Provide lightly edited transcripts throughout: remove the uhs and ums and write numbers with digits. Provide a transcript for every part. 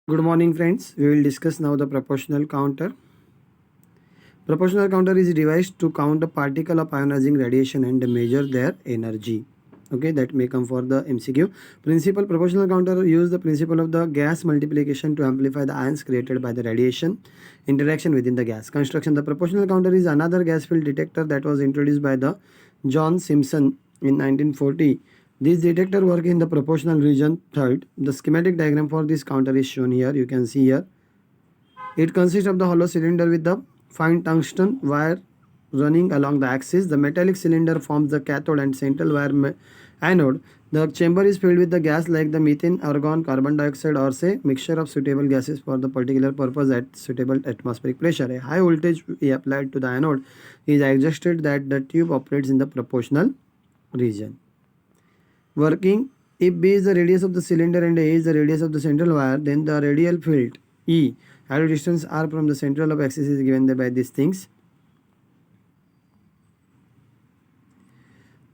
Good morning friends. We will discuss now the proportional counter. Proportional counter is devised to count a particle of ionizing radiation and measure their energy. Okay, that may come for the MCQ. Principle proportional counter use the principle of the gas multiplication to amplify the ions created by the radiation interaction within the gas. Construction. The proportional counter is another gas field detector that was introduced by the John Simpson in 1940. This detector work in the proportional region. Third, the schematic diagram for this counter is shown here. You can see here. It consists of the hollow cylinder with the fine tungsten wire running along the axis. The metallic cylinder forms the cathode and central wire anode. The chamber is filled with the gas like the methane, argon, carbon dioxide or say mixture of suitable gases for the particular purpose at suitable atmospheric pressure. A high voltage applied to the anode is adjusted that the tube operates in the proportional region. Working, if B is the radius of the cylinder and A is the radius of the central wire, then the radial field E at a distance r from the central of axis is given by these things.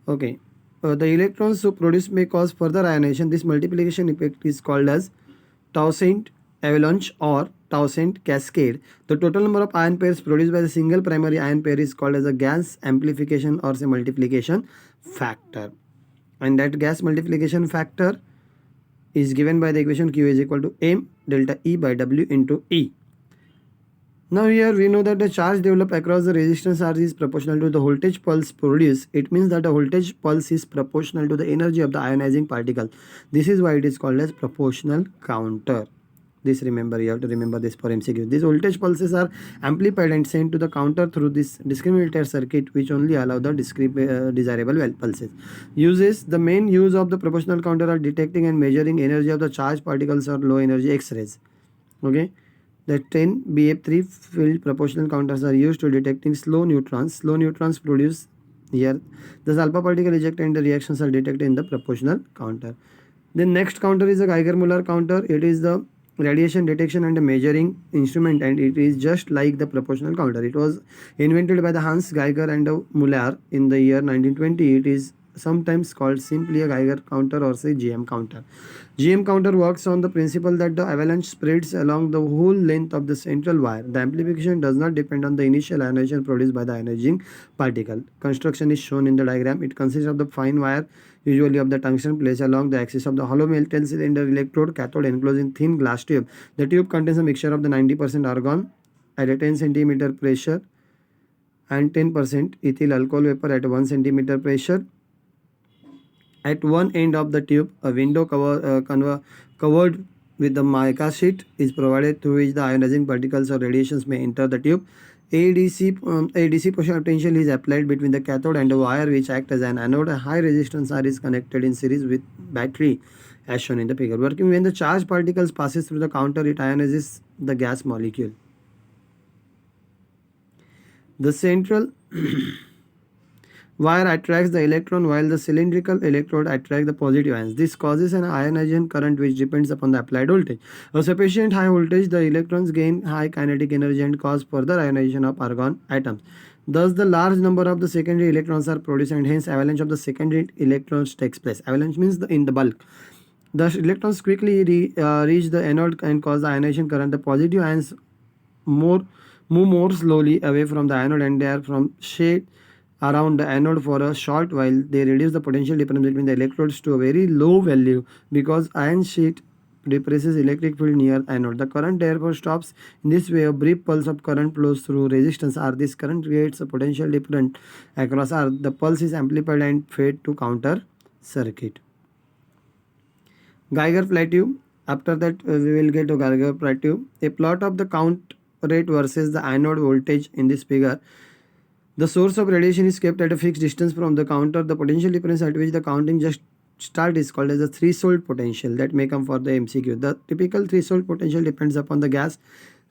Okay, the electrons so produced may cause further ionization. This multiplication effect is called as Townsend avalanche or Townsend cascade. The total number of ion pairs produced by the single primary ion pair is called as a gas amplification or say multiplication factor. And that gas multiplication factor is given by the equation Q is equal to M delta E by W into E. Now here we know that the charge developed across the resistance R is proportional to the voltage pulse produced. It means that the voltage pulse is proportional to the energy of the ionizing particle. This is why it is called as proportional counter. This remember, you have to remember this for MCQ. These voltage pulses are amplified and sent to the counter through this discriminator circuit which only allow the desirable pulses. Uses. The main use of the proportional counter are detecting and measuring energy of the charged particles or low energy X-rays. Okay. The 10 BF3 field proportional counters are used to detecting slow neutrons. Slow neutrons produce here. The alpha particle ejected and the reactions are detected in the proportional counter. The next counter is a Geiger-Müller counter. It is the radiation detection and measuring instrument and it is just like the proportional counter. It was invented by the Hans Geiger and Müller in the year 1920. It is sometimes called simply a Geiger counter or say GM counter. GM counter works on the principle that the avalanche spreads along the whole length of the central wire. The amplification does not depend on the initial ionization produced by the ionizing particle. Construction is shown in the diagram. It consists of the fine wire usually of the tungsten placed along the axis of the hollow metal cylinder electrode cathode enclosed in thin glass tube. The tube contains a mixture of the 90% argon at a 10 centimeter pressure and 10% ethyl alcohol vapor at 1 centimeter pressure. At one end of the tube, a window covered with the mica sheet is provided through which the ionizing particles or radiations may enter the tube. A DC potential is applied between the cathode and the wire which act as an anode. A high resistance R is connected in series with battery as shown in the figure. Working when the charged particles passes through the counter, it ionizes the gas molecule. The central wire attracts the electron while the cylindrical electrode attracts the positive ions. This causes an ionization current which depends upon the applied voltage. A sufficient high voltage, the electrons gain high kinetic energy and cause further ionization of argon atoms. Thus, the large number of the secondary electrons are produced and hence avalanche of the secondary electrons takes place. Avalanche means in the bulk. The electrons quickly reach the anode and cause the ionization current. The positive ions move more slowly away from the anode and they are from shade around the anode for a short while. They reduce the potential difference between the electrodes to a very low value because ion sheet depresses electric field near anode. The current therefore stops. In this way, a brief pulse of current flows through resistance R. This current creates a potential difference across R. The pulse is amplified and fed to counter circuit. Geiger flat tube. After that, we will get to Geiger flat tube. A plot of the count rate versus the anode voltage in this figure. The source of radiation is kept at a fixed distance from the counter. The potential difference at which the counting just start is called as the threshold potential. That may come for the MCQ. The typical threshold potential depends upon the gas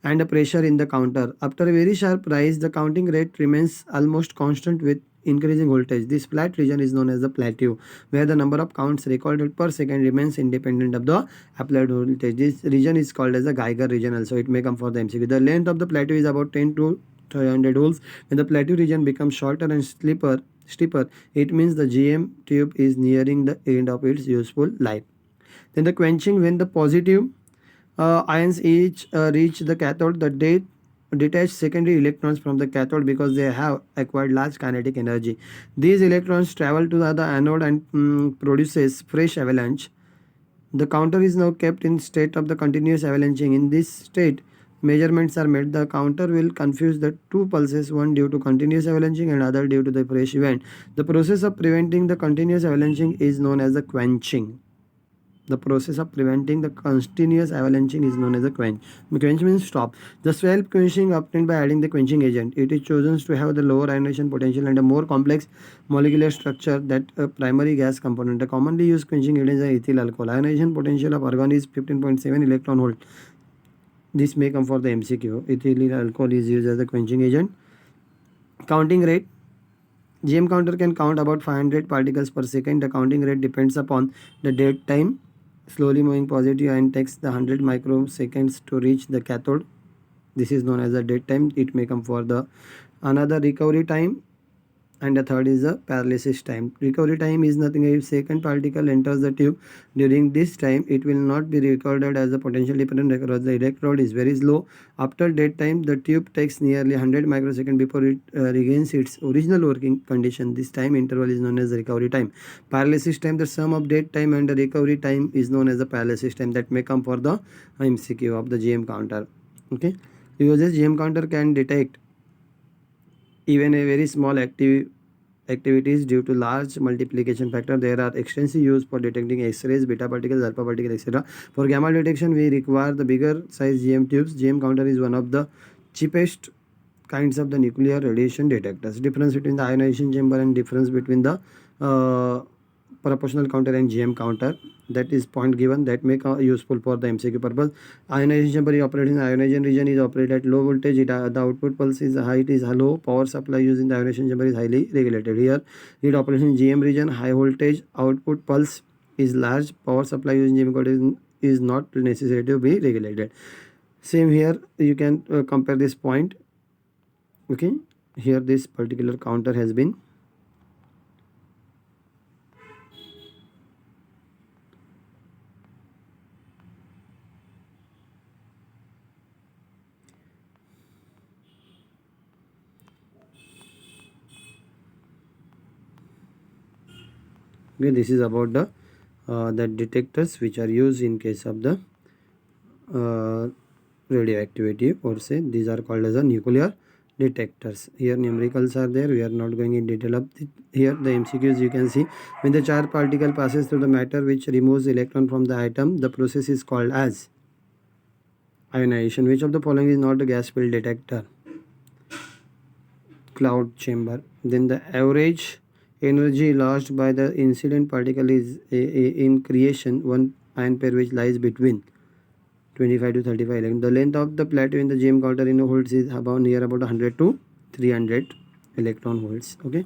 and the pressure in the counter. After a very sharp rise, the counting rate remains almost constant with increasing voltage. This flat region is known as the plateau, where the number of counts recorded per second remains independent of the applied voltage. This region is called as the Geiger region also. It may come for the MCQ. The length of the plateau is about 10 to 300 volts. When the plateau region becomes shorter and steeper, it means the GM tube is nearing the end of its useful life. Then the quenching, when the positive Ions each reach the cathode. The detach secondary electrons from the cathode because they have acquired large kinetic energy. These electrons travel to the other anode and produces fresh avalanche. The counter is now kept in state of the continuous avalanching. In this state, measurements are made. The counter will confuse the two pulses, one due to continuous avalanching and other due to the fresh event. The process of preventing the continuous avalanching is known as the quenching. The process of preventing the continuous avalanching is known as a quench. Quench means stop. The swell quenching obtained by adding the quenching agent. It is chosen to have the lower ionization potential and a more complex molecular structure than a primary gas component. The commonly used quenching agent is ethyl alcohol. Ionization potential of argon is 15.7 electron volt. This may come for the MCQ. Ethyl alcohol is used as a quenching agent. Counting rate. GM counter can count about 500 particles per second. The counting rate depends upon the date time. Slowly moving positive ion takes the 100 microseconds to reach the cathode. This is known as the dead time. It may come for the another recovery time, and the third is the paralysis time. Recovery time is nothing if second particle enters the tube. During this time, it will not be recorded as a potential dependent because the electrode is very slow. After dead time, the tube takes nearly 100 microseconds before it regains its original working condition. This time interval is known as the recovery time. Paralysis time, the sum of dead time and the recovery time is known as the paralysis time. That may come for the MCQ of the GM counter. Okay, because GM counter can detect even a very small activities due to large multiplication factor. There are extensive use for detecting X-rays, beta particles, alpha particles, etc. For gamma detection, we require the bigger size GM tubes. GM counter is one of the cheapest kinds of the nuclear radiation detectors. Difference between the ionization chamber and difference between the proportional counter and GM counter, that is point given that make useful for the MCQ purpose. Ionization chamber is operating in the ionization region, is operated at low voltage. The output pulse is high, it is low. Power supply using the ionization chamber is highly regulated. Here it operates in GM region, high voltage output pulse is large. Power supply using GM counter is not necessary to be regulated. Same here, you can compare this point. Okay, here this particular counter has been okay. This is about the detectors which are used in case of the radioactivity, or say these are called as a nuclear detectors. Here numericals are there, we are not going in detail of it. Here the MCQs you can see, when the charged particle passes through the matter which removes electron from the atom, the process is called as ionization. Which of the following is not a gas field detector? Cloud chamber. Then the average energy lost by the incident particle is in creation one ion pair which lies between 25 to 35 electron. The length of the plateau in the GM counter in volts is about near about 100 to 300 electron volts. Okay.